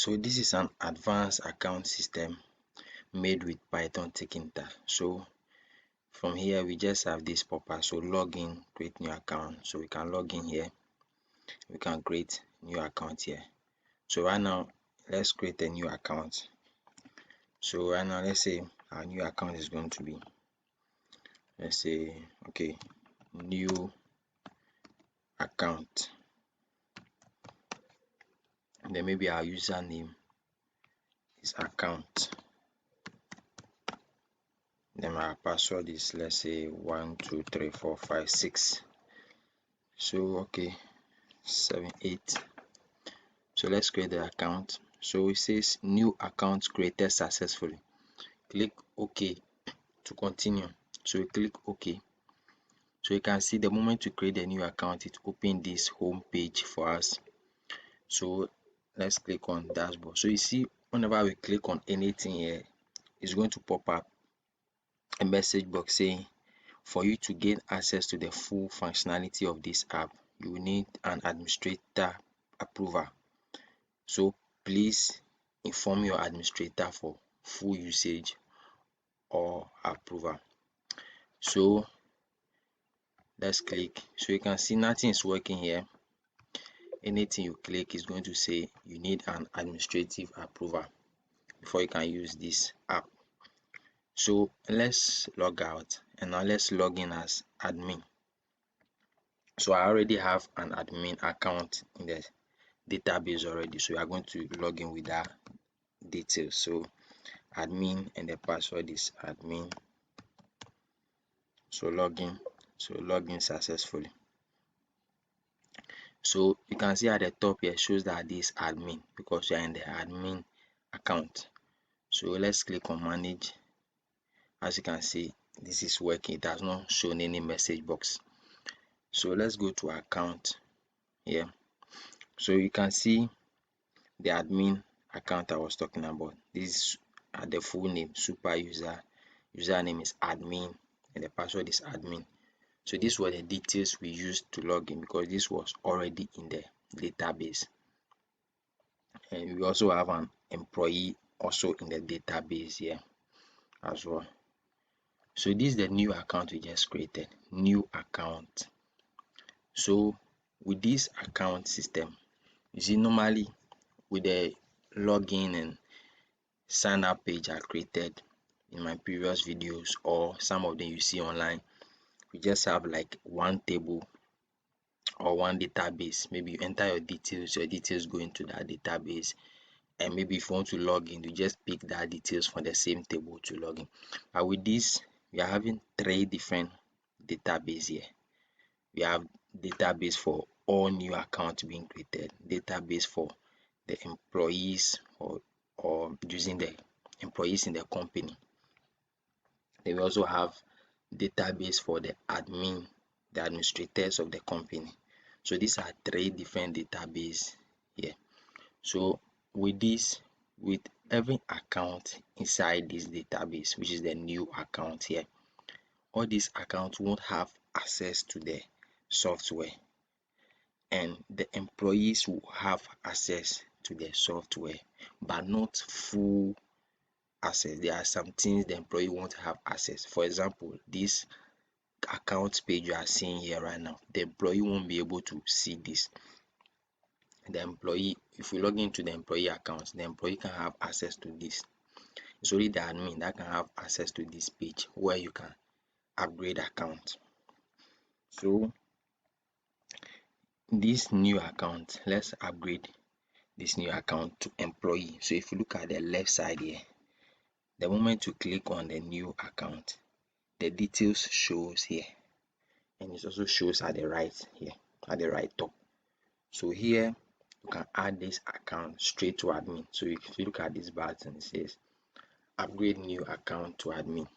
So this is an advanced account system made with Python Tkinter. So from here we just have this purpose. So login, create new account. So we can log in here. We can create new account here. So right now let's create a new account. So right now let's say our new account is going to be, let's say, okay, new account. Then maybe our username is account. Then our password is, let's say, 1234566. So okay, 78. So let's create the account. So it says new account created successfully. Click OK to continue. So we click OK. So you can see the moment you create a new account, it opens this home page for us. So let's click on dashboard. So you see, whenever we click on anything here, it's going to pop up a message box saying, for you to gain access to the full functionality of this app, you will need an administrator approval. So please inform your administrator for full usage or approval. So let's click. So you can see nothing is working here. Anything you click is going to say you need an administrative approval before you can use this app. So let's log out and now let's log in as admin. So I already have an admin account in the database already, so we are going to log in with that details. So admin and the password is admin. So login. So login successfully. So you can see at the top here shows that this admin because you are in the admin account. So let's click on manage. As you can see, this is working. It has not shown any message box. So let's go to account here. So you can see the admin account I was talking about. This is the full name, super user. Username is admin and the password is admin. So these were the details we used to log in because this was already in the database. And we also have an employee also in the database here as well. So this is the new account we just created. New account. So with this account system, you see, normally with the login and sign up page I created in my previous videos or some of them you see online, we just have like one table or one database. Maybe you enter your details go into that database, and maybe if you want to log in, you just pick that details from the same table to log in. But with this, we are having 3 different database here. We have database for all new accounts being created, database for the employees or using the employees in the company. Then we also have database for the admin, the administrators of the company. So these are 3 different database here. So with this, with every account inside this database, which is the new account here, all these accounts won't have access to the software, and the employees will have access to the software, but not full access. There are some things the employee won't have access. For example, this account page you are seeing here right now, the employee won't be able to see this. The employee, if we log into the employee account, the employee can have access to this. It's only the admin that can have access to this page where you can upgrade account. So this new account, let's upgrade this new account to employee. So if you look at the left side here, the moment you click on the new account, the details shows here, and it also shows at the right here, at the right top. So here you can add this account straight to admin. So if you look at this button, it says upgrade new account to admin.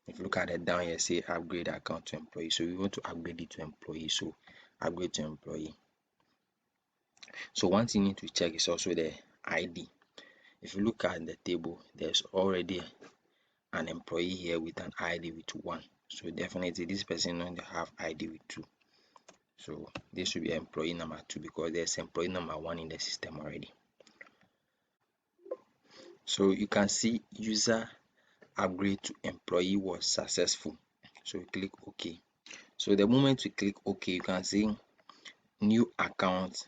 If you look at it down here, say upgrade account to employee. So we want to upgrade it to employee. So upgrade to employee. So one thing you need to check is also the ID. If you look at the table, there's already an employee here with an ID with 1. So definitely this person going to have ID with 2. So this should be employee number 2 because there's employee number 1 in the system already. So you can see user upgrade to employee was successful. So we click OK. So the moment we click OK, you can see new account.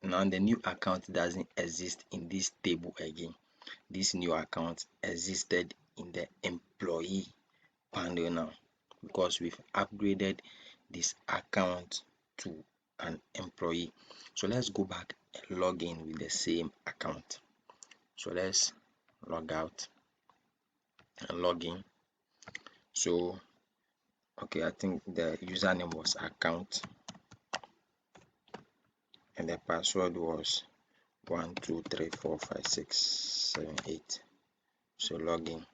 Now the new account doesn't exist in this table again. This new account existed in the employee panel now because we've upgraded this account to an employee. So let's go back and log in with the same account. So let's log out and log in. So okay, I think the username was account and the password was 123456778. So login.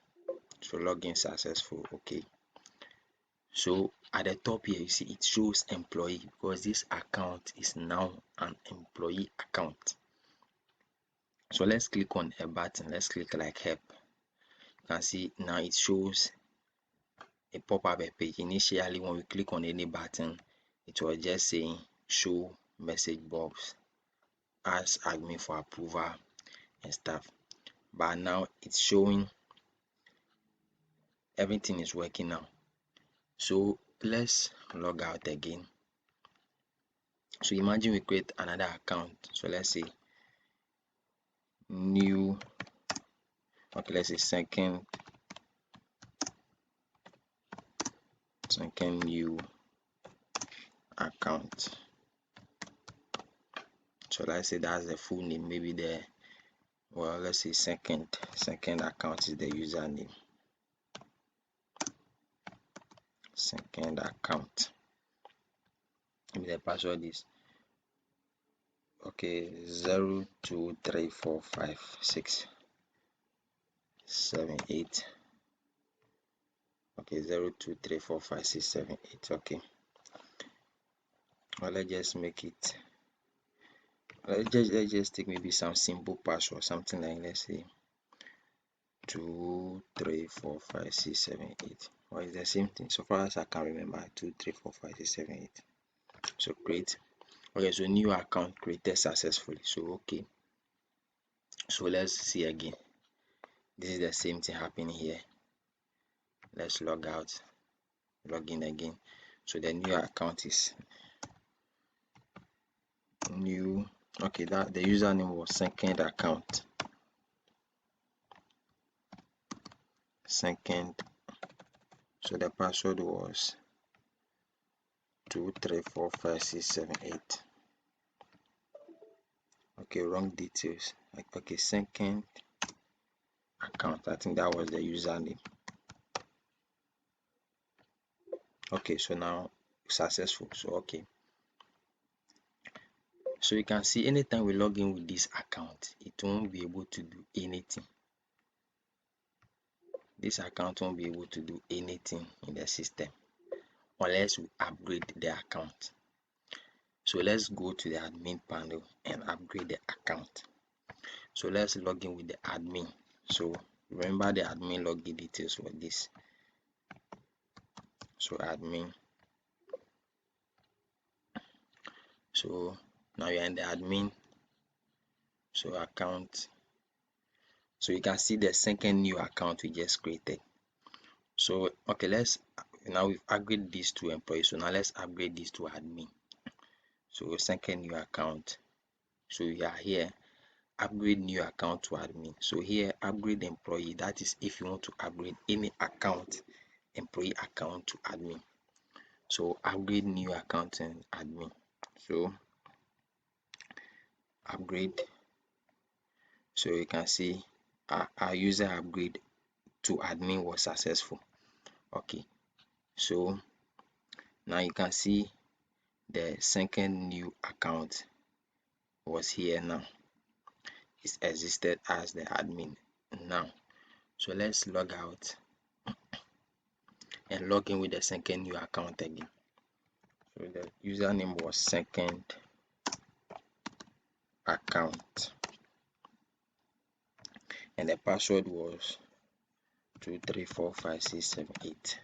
So login successful. Okay. So at the top here, you see it shows employee because this account is now an employee account. So let's click on a button. Let's click like help. You can see now it shows a pop-up page. Initially, when we click on any button, it was just saying show message box, ask admin for approval and stuff. But now it's showing everything is working now. So let's log out again. So imagine we create another account. So let's say new, okay, let's say second new account. So let's say that's the full name. Maybe the, well, let's say second account is the username. Second account. Maybe the password is okay 023456778. Okay, 023456778. Okay. Well, let's just make it. Let's just take maybe some simple password, something like, let's say 2345678. Or it's the same thing so far as I can remember, 2345678. So create. Okay, so new account created successfully. So okay, so let's see again. This is the same thing happening here. Let's log out, log in again. So the new account is new. Okay, that the username was second account. Second. So the password was 2345678. Okay, wrong details. Okay, second account. I think that was the username. Okay, so now successful. So okay. So you can see anytime we log in with this account, it won't be able to do anything. This account won't be able to do anything in the system unless we upgrade the account. So let's go to the admin panel and upgrade the account. So let's log in with the admin. So remember the admin login details for this. So admin. So now you're in the admin. So account. So you can see the second new account we just created. So okay, now we've upgraded these two employees. So now let's upgrade these to admin. So second new account. So you are here, upgrade new account to admin. So here, upgrade employee. That is if you want to upgrade any account, employee account to admin. So upgrade new account and admin. So upgrade. So you can see our user upgrade to admin was successful. Okay, so now you can see the second new account was here now. It existed as the admin now. So let's log out and log in with the second new account again. So the username was second account and the password was 2345678.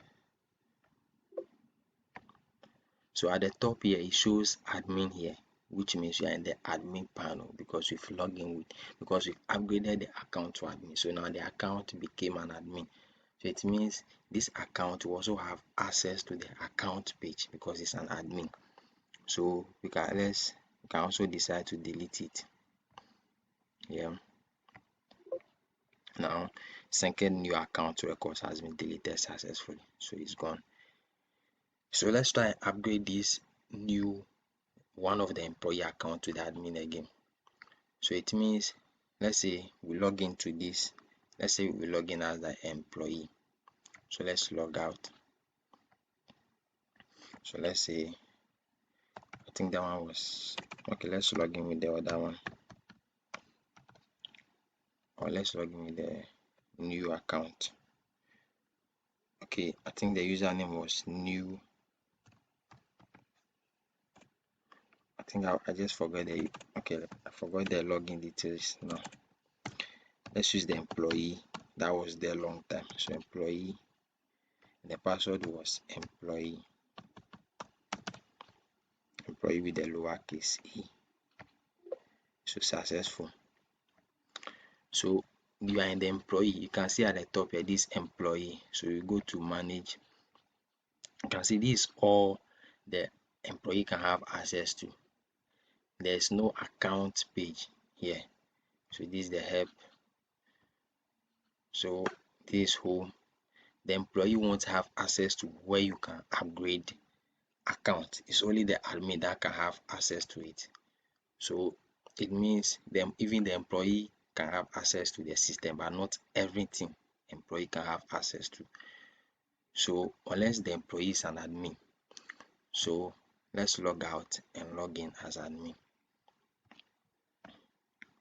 So at the top here, it shows admin here. which means you are in the admin panel because we've logged in with, because we've upgraded the account to admin. So now the account became an admin. So it means this account will also have access to the account page because it's an admin. So we can also decide to delete it. Yeah. Now second new account record has been deleted successfully, so it's gone. So let's try and upgrade this new one of the employee account to the admin again. So it means, let's say we log into this, let's say we log in as the employee. So let's log out. So let's say, I think that one was okay. Let's log in with the other one, or let's log in with the new account. Okay, I think the username was new. I think I just forgot the, okay, I forgot the login details now. Let's use the employee that was there long time. So employee, the password was employee with the lowercase e. So successful. So you are in the employee, you can see at the top here this employee. So you go to manage, you can see this is all the employee can have access to. There's no account page here. So this is the help. So this home. The employee won't have access to where you can upgrade account. It's only the admin that can have access to it. So it means even the employee can have access to the system, but not everything employee can have access to. So unless the employee is an admin. So let's log out and log in as admin.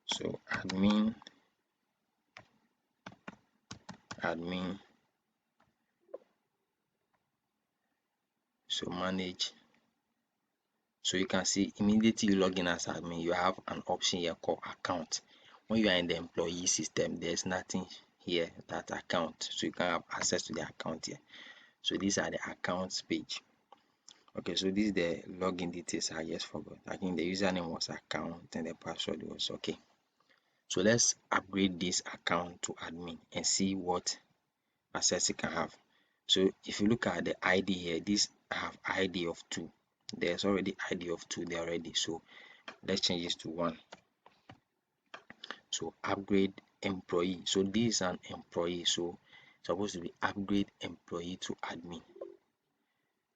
So admin, so manage. So you can see immediately you log in as admin, you have an option here called account. When you are in the employee system, there's nothing here that account, so you can have access to the account here. So these are the accounts page. Okay, so this is the login details. I just forgot. I think the username was account and the password was okay. So let's upgrade this account to admin and see what access it can have. So if you look at the ID here, this have ID of 2. There's already ID of 2 there already. So let's change this to 1. So upgrade employee. So this is an employee, so it's supposed to be upgrade employee to admin.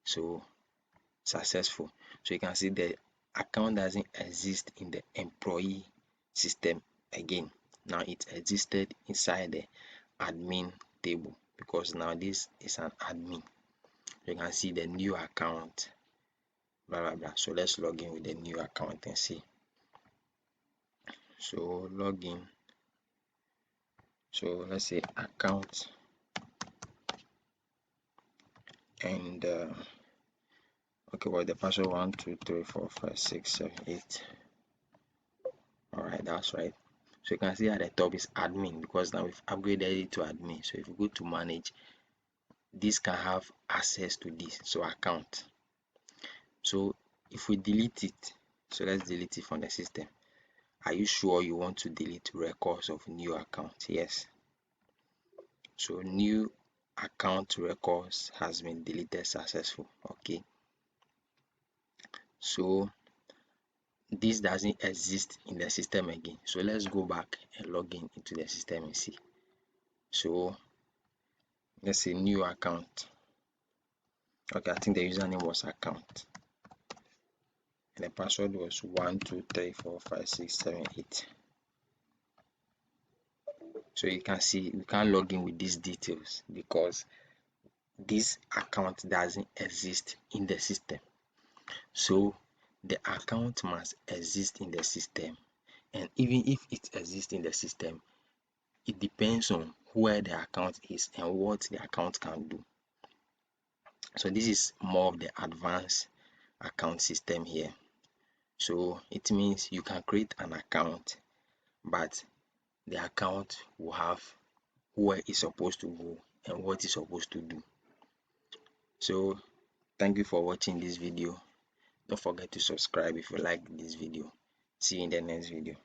So successful. So you can see the account doesn't exist in the employee system again. Now it existed inside the admin table because now this is an admin. You can see the new account, blah blah blah. So let's log in with the new account and see. So login. So let's say account and okay, well, the password 1 2 3 4 5 6 7 8. All right, that's right. So you can see at the top is admin because now we've upgraded it to admin. So if you go to manage, this can have access to this, so account. So if we delete it, so let's delete it from the system. Are you sure you want to delete records of new account? Yes. So new account records has been deleted successful. Okay, so this doesn't exist in the system again. So let's go back and log in into the system and see. So let's say new account. Okay, I think the username was account and the password was 1 2 3 4 5 6 7 8. So you can see we can't log in with these details because this account doesn't exist in the system. So the account must exist in the system, and even if it exists in the system, it depends on where the account is and what the account can do. So this is more of the advanced account system here. So it means you can create an account, but the account will have where it's supposed to go and what it's supposed to do. So thank you for watching this video. Don't forget to subscribe if you like this video. See you in the next video.